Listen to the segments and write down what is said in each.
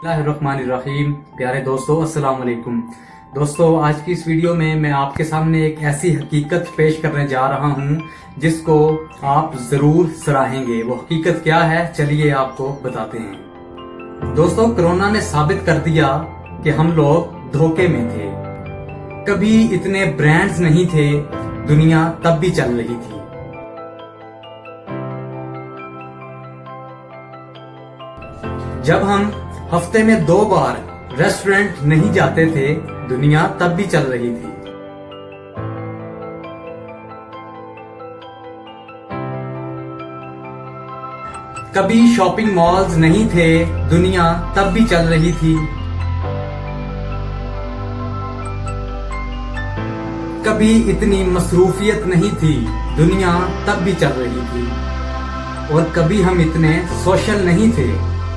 बिस्मिल्लाहिर्रहमानिर्रहीम। प्यारे दोस्तों, अस्सलाम वालेकुम। दोस्तों, आज की इस वीडियो में मैं आपके सामने एक ऐसी हकीकत पेश करने जा रहा हूं जिसको आप जरूर सराहेंगे। वो हकीकत क्या है, चलिए आपको बताते हैं। दोस्तों, कोरोना ने साबित कर दिया कि हम लोग धोखे में थे। कभी इतने ब्रांड्स नहीं थे, दुनिया तब भी चल रही थी। जब हम हफ्ते में 2 बार रेस्टोरेंट नहीं जाते थे, दुनिया तब भी चल रही थी। कभी शॉपिंग मॉल्स नहीं थे, दुनिया तब भी चल रही थी। कभी इतनी मसरूफियत नहीं थी, दुनिया तब भी चल रही थी। और कभी हम इतने सोशल नहीं थे,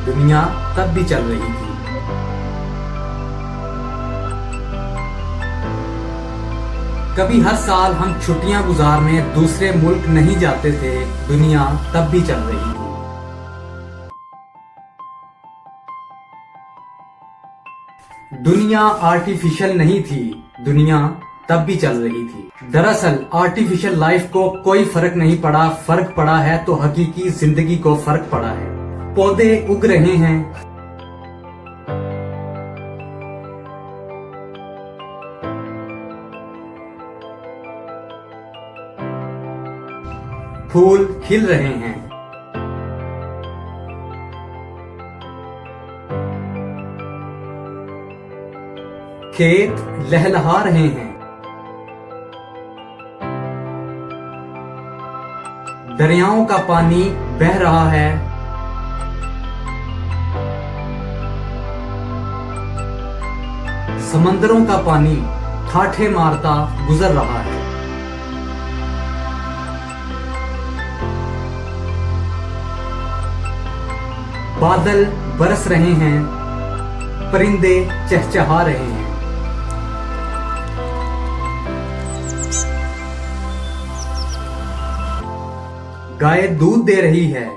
दुनिया तब भी चल रही थी। कभी हर साल हम छुट्टियां गुजारने दूसरे मुल्क नहीं जाते थे, दुनिया तब भी चल रही थी। दुनिया आर्टिफिशियल नहीं थी, दुनिया तब भी चल रही थी। दरअसल आर्टिफिशियल लाइफ को कोई फर्क नहीं पड़ा, फर्क पड़ा है तो हकीकी जिंदगी को फर्क पड़ा है। पौधे उग रहे हैं, फूल खिल रहे हैं, खेत लहलहा रहे हैं, दरियाओं का पानी बह रहा है, समंदरों का पानी ठाठे मारता गुजर रहा है। बादल बरस रहे हैं, परिंदे चहचहा रहे हैं। गाय दूध दे रही है,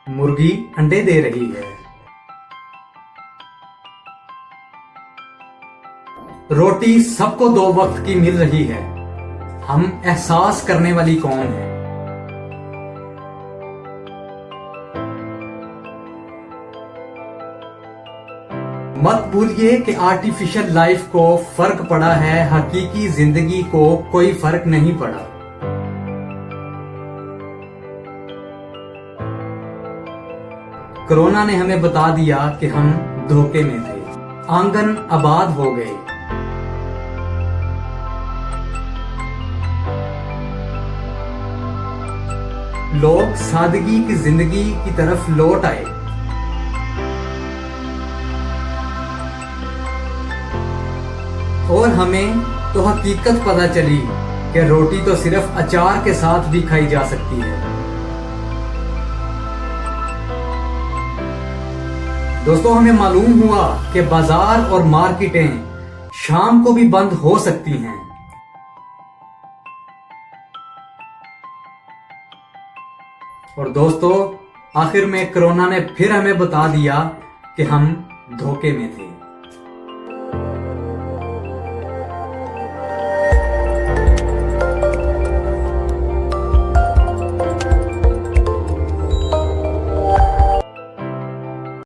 मुर्गी अंडे दे रही है। रोटी सबको 2 वक्त की मिल रही है। हम एहसास करने वाली कौन है? मत भूलिए कि आर्टिफिशियल लाइफ को फर्क पड़ा है, हकीकी जिंदगी को कोई फर्क नहीं पड़ा। कोरोना ने हमें बता दिया कि हम धोखे में थे। आंगन आबाद हो गए, लोग सादगी की जिंदगी की तरफ लौट आए। और हमें तो हकीकत पता चली कि रोटी तो सिर्फ अचार के साथ भी खाई जा सकती है। दोस्तों, हमें मालूम हुआ कि बाजार और मार्केटें शाम को भी बंद हो सकती हैं। और दोस्तों, आखिर में कोरोना ने फिर हमें बता दिया कि हम धोखे में थे।